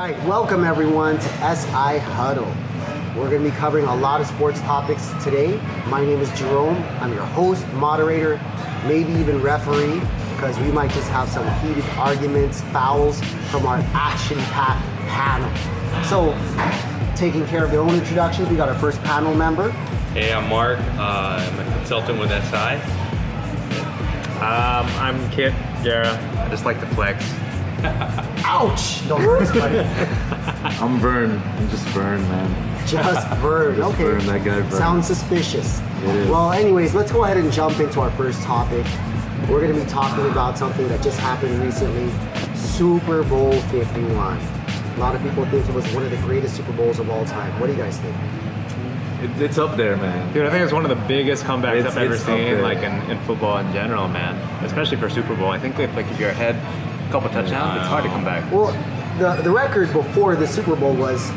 right, welcome everyone to SI Huddle. We're going to be covering a lot of sports topics today. My name is Jerome. I'm your host, moderator, maybe even referee, because we might just have some heated arguments, fouls from our action-packed panel. So, taking care of their own introductions, we got our first panel member. Hey, I'm Mark. I'm a consultant with SI. I'm Kit Guerra. I just like to flex. Ouch! Don't hurt us, buddy. I'm Vern. I'm just Vern, man. Just Vern. Just Okay. Vern, that guy Vern. Sounds suspicious. It is. Well, anyways, let's go ahead and jump into our first topic. We're going to be talking about something that just happened recently, Super Bowl 51. A lot of people think it was one of the greatest Super Bowls of all time. What do you guys think? It's up there, man. Dude, I think it's one of the biggest comebacks I've ever It's up seen, there. like in football in general, man. Especially for Super Bowl. I think if you're ahead a couple touchdowns, it's hard to come back. Well, the record before the Super Bowl was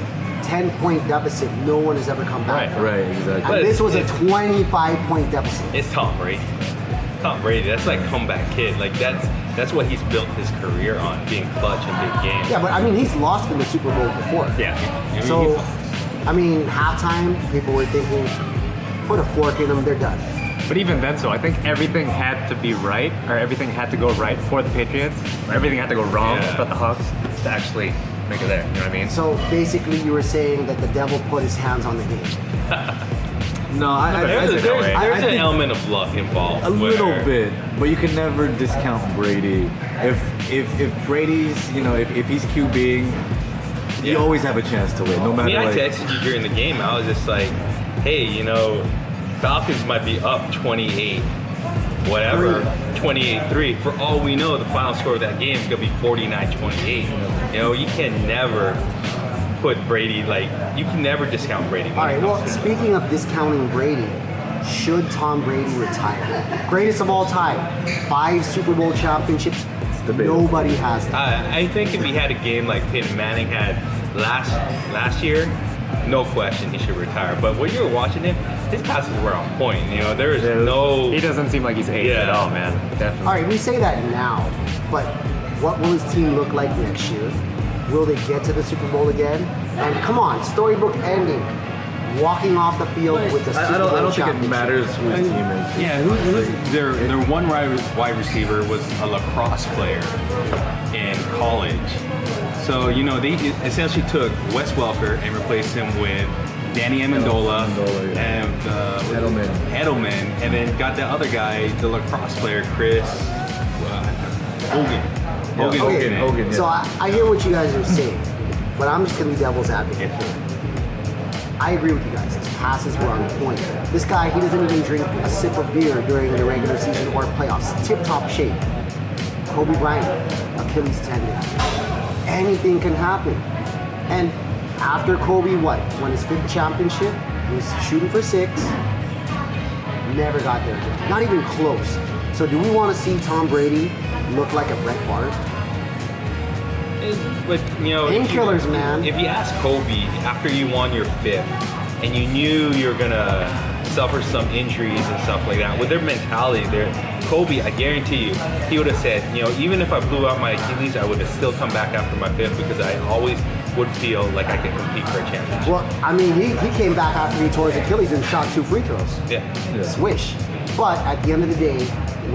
10-point deficit. No one has ever come back from. Right, exactly. And this was a 25-point deficit. It's Tom Brady. Tom Brady, that's like comeback kid. Like that's what he's built his career on, being clutch in big games. Yeah, but I mean, he's lost in the Super Bowl before. Yeah. I mean, So, he's- I mean, halftime, people were thinking, put a fork in them, they're done. But even then, I think everything had to be right, or everything had to go right for the Patriots, or everything had to go wrong Yeah. for the Hawks to actually make it there. You know what I mean? So basically, you were saying that the devil put his hands on the game. No, I there's think- there's I an think element of luck involved. a little where- bit, but you can never discount Brady. If Brady's, if he's QBing, you Yeah. always have a chance to win, no I matter mean, I like. texted you during the game. I was just like, hey, Falcons might be up 28, whatever, 28-3. For all we know, the final score of that game is going to be 49-28. You can never put Brady, you can never discount Brady. All right, well, speaking of discounting Brady, should Tom Brady retire? Greatest of all time, 5 Super Bowl championships. debatable. Nobody has that. I think if he had a game like Peyton Manning had last year, no question he should retire. But when you were watching him, his passes were on point. There is no. He doesn't seem like he's aged Yeah. at all, man. Definitely. All right, we say that now, but what will his team look like next year? Will they get to the Super Bowl again? And come on, storybook ending, walking off the field with the Super I Bowl don't think it championship. matters who his team is. Yeah, their one wide receiver was a lacrosse player in college. So, they essentially took Wes Welker and replaced him with Danny Amendola Amendola, yeah. and Edelman, and then got the other guy, the lacrosse player, Chris Hogan. Hogan, yeah. So I hear what you guys are saying, but I'm just gonna be devil's advocate here. I agree with you guys. His passes were on point. This guy, he doesn't even drink a sip of beer during the regular season or playoffs. Tip-top shape. Kobe Bryant, Achilles tendon. Anything can happen. And after Kobe, won his 5th championship, he was shooting for 6. Never got there again. Not even close. So do we want to see Tom Brady look like a Brett Favre? But Painkillers, man. If you ask Kobe after you won your 5th, and you knew you were gonna suffer some injuries and stuff like that, with their mentality, Kobe, I guarantee you, he would have said, even if I blew out my Achilles, I would have still come back after my 5th because I always would feel like I could compete for a championship. Well, I mean, he came back after he tore his Achilles and shot 2 free throws. Yeah. Swish. But at the end of the day,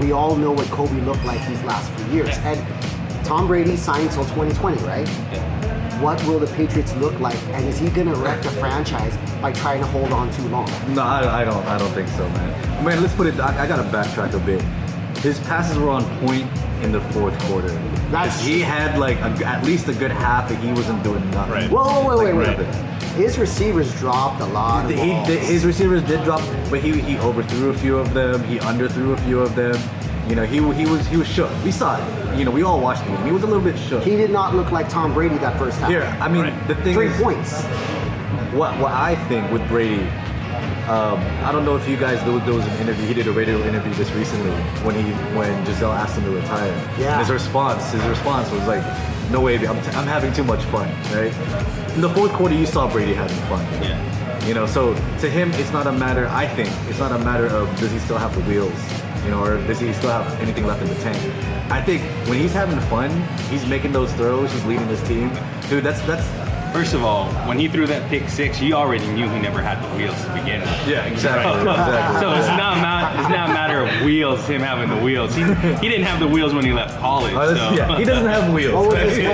we all know what Kobe looked like these last few years. Yeah. And Tom Brady signed till 2020, right? Yeah. What will the Patriots look like? And is he gonna wreck the franchise by trying to hold on too long? No, I don't think so, man. Man, let's put it. I gotta backtrack a bit. His passes were on point in the 4th quarter. He had at least a good half that he wasn't doing nothing. Right. Whoa, wait. Right. His receivers dropped a lot of balls. His receivers did drop, but he overthrew a few of them. He underthrew a few of them. He was shook. We saw it. We all watched him. He was a little bit shook. He did not look like Tom Brady that first half. Here, I mean, Right. the thing 3 is, points. what I think with Brady, I don't know if you guys, there was an interview, he did a radio interview just recently when Giselle asked him to retire. Yeah. And his response was like, no way, I'm having too much fun, right? In the 4th quarter, you saw Brady having fun. Yeah. So to him, it's not a matter of does he still have the wheels, or does he still have anything left in the tank? I think when he's having fun, he's making those throws, he's leading his team. Dude, that's First of all, when he threw that pick six, you already knew he never had the wheels to begin with. yeah, exactly. exactly. So it's not a matter of wheels, him having the wheels. He didn't have the wheels when he left college. Oh, so. yeah, he doesn't have wheels. What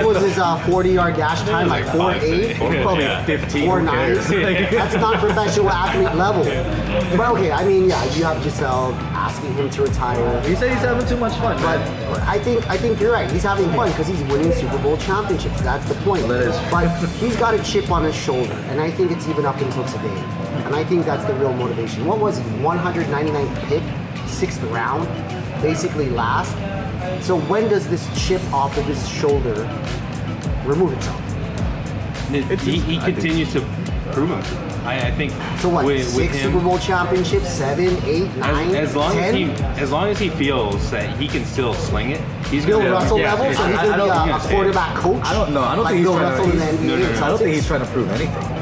was his 40-yard dash time? Like 4.8? Probably Yeah. 15. 4.9? That's not professional athlete level. But okay, I mean, yeah, you have Giselle asking him to retire. He said he's having too much fun, But man. I think you're right. He's having fun because he's winning Super Bowl championships. That's the point. That is. But he's got a chip on his shoulder, and I think it's even up until today. And I think that's the real motivation. What was he? 199th pick, 6th round, basically last. So when does this chip off of his shoulder remove itself? He continues to prove him. I think So what? with 6 him, Super Bowl championships, 7, 8, 9, as long 10? as long as he feels that he can still sling it, he's Bill gonna Russell yeah, level, so he's I going to don't- be a quarterback coach. I don't know. I don't like think he's Bill trying Russell to. in the NBA. no, I don't think he's Celtics. trying to prove anything.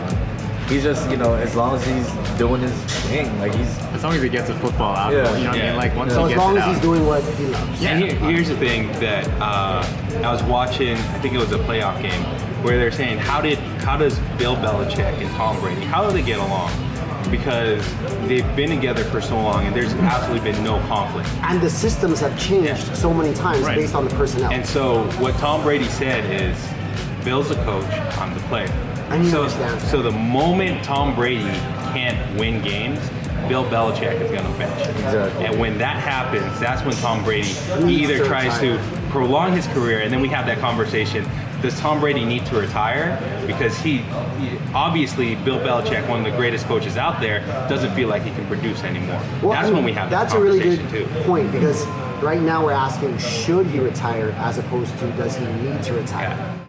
He's just, as long as he's doing his thing, like he's. As long as he gets the football out, Yeah. you know what I Yeah. mean? Like once So he as gets long it as out. he's doing what he loves. And here's the thing that I was watching. I think it was a playoff game where they're saying, how does Bill Belichick and Tom Brady, how do they get along? Because they've been together for so long, and there's absolutely been no conflict. And the systems have changed Yeah. so many times Right. based on the personnel. And so what Tom Brady said is, Bill's the coach, I'm the player. And he so, understands that. so the moment Tom Brady can't win games, Bill Belichick is going to bench him. Exactly. And when that happens, that's when Tom Brady, he Needs either to tries retire. to prolong his career, and then we have that conversation. Does Tom Brady need to retire? Because he obviously, Bill Belichick, one of the greatest coaches out there, doesn't feel like he can produce anymore. Well, That's I mean, when we have that that's a really conversation good too. point because right now we're asking should he retire as opposed to does he need to retire? Yeah.